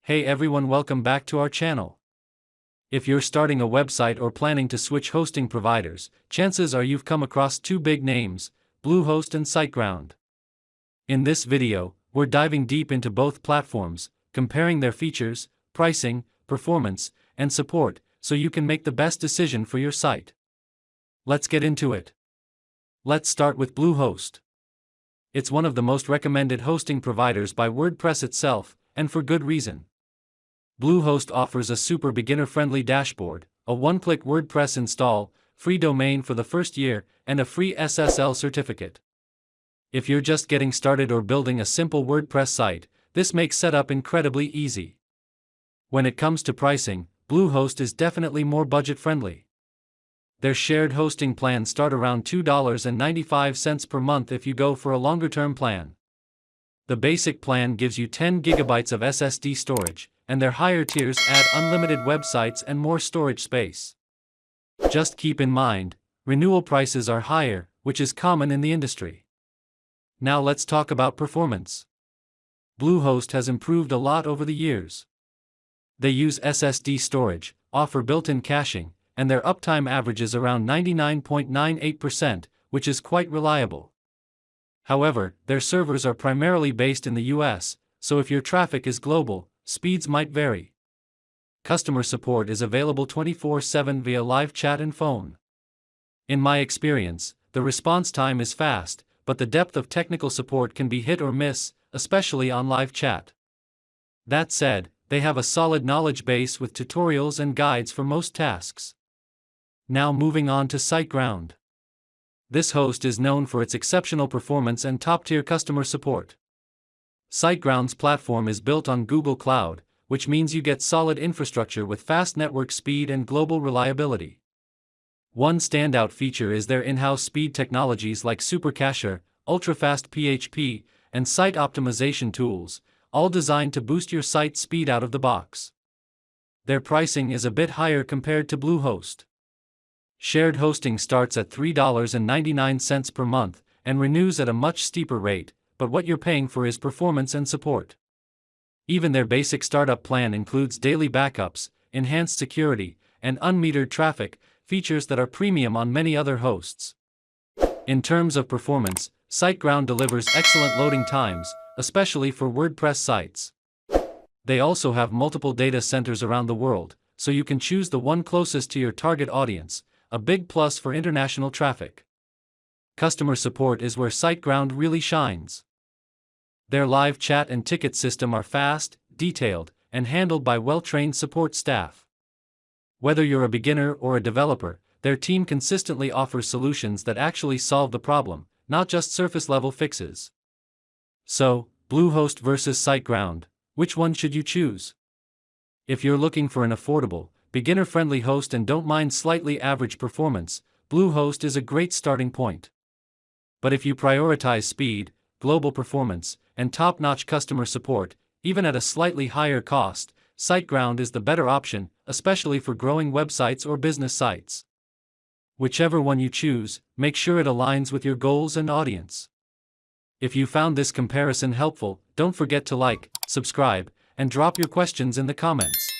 Hey everyone, welcome back to our channel. If you're starting a website or planning to switch hosting providers, chances are you've come across two big names, Bluehost and SiteGround. In this video, we're diving deep into both platforms, comparing their features, pricing, performance, and support, so you can make the best decision for your site. Let's get into it. Let's start with Bluehost. It's one of the most recommended hosting providers by WordPress itself, and for good reason. Bluehost offers a super beginner-friendly dashboard, a one-click WordPress install, free domain for the first year, and a free SSL certificate. If you're just getting started or building a simple WordPress site, this makes setup incredibly easy. When it comes to pricing, Bluehost is definitely more budget-friendly. Their shared hosting plans start around $2.95 per month if you go for a longer-term plan. The basic plan gives you 10 GB of SSD storage, and their higher tiers add unlimited websites and more storage space. Just keep in mind, renewal prices are higher, which is common in the industry. Now let's talk about performance. Bluehost has improved a lot over the years. They use SSD storage, offer built-in caching, and their uptime averages around 99.98%, which is quite reliable. However, their servers are primarily based in the US, so if your traffic is global, speeds might vary. Customer support is available 24/7 via live chat and phone. In my experience, the response time is fast, but the depth of technical support can be hit or miss, especially on live chat. That said, they have a solid knowledge base with tutorials and guides for most tasks. Now moving on to SiteGround. This host is known for its exceptional performance and top-tier customer support. SiteGround's platform is built on Google Cloud, which means you get solid infrastructure with fast network speed and global reliability. One standout feature is their in-house speed technologies like Supercacher, ultra-fast PHP, and site optimization tools, all designed to boost your site's speed out of the box. Their pricing is a bit higher compared to Bluehost. Shared hosting starts at $3.99 per month and renews at a much steeper rate, but what you're paying for is performance and support. Even their basic startup plan includes daily backups, enhanced security, and unmetered traffic, features that are premium on many other hosts. In terms of performance, SiteGround delivers excellent loading times, especially for WordPress sites. They also have multiple data centers around the world, so you can choose the one closest to your target audience, a big plus for international traffic. Customer support is where SiteGround really shines. Their live chat and ticket system are fast, detailed, and handled by well-trained support staff. Whether you're a beginner or a developer, their team consistently offers solutions that actually solve the problem, not just surface-level fixes. So, Bluehost versus SiteGround, which one should you choose? If you're looking for an affordable, beginner-friendly host and don't mind slightly average performance, Bluehost is a great starting point. But if you prioritize speed, global performance, and top-notch customer support, even at a slightly higher cost, SiteGround is the better option, especially for growing websites or business sites. Whichever one you choose, make sure it aligns with your goals and audience. If you found this comparison helpful, don't forget to like, subscribe, and drop your questions in the comments.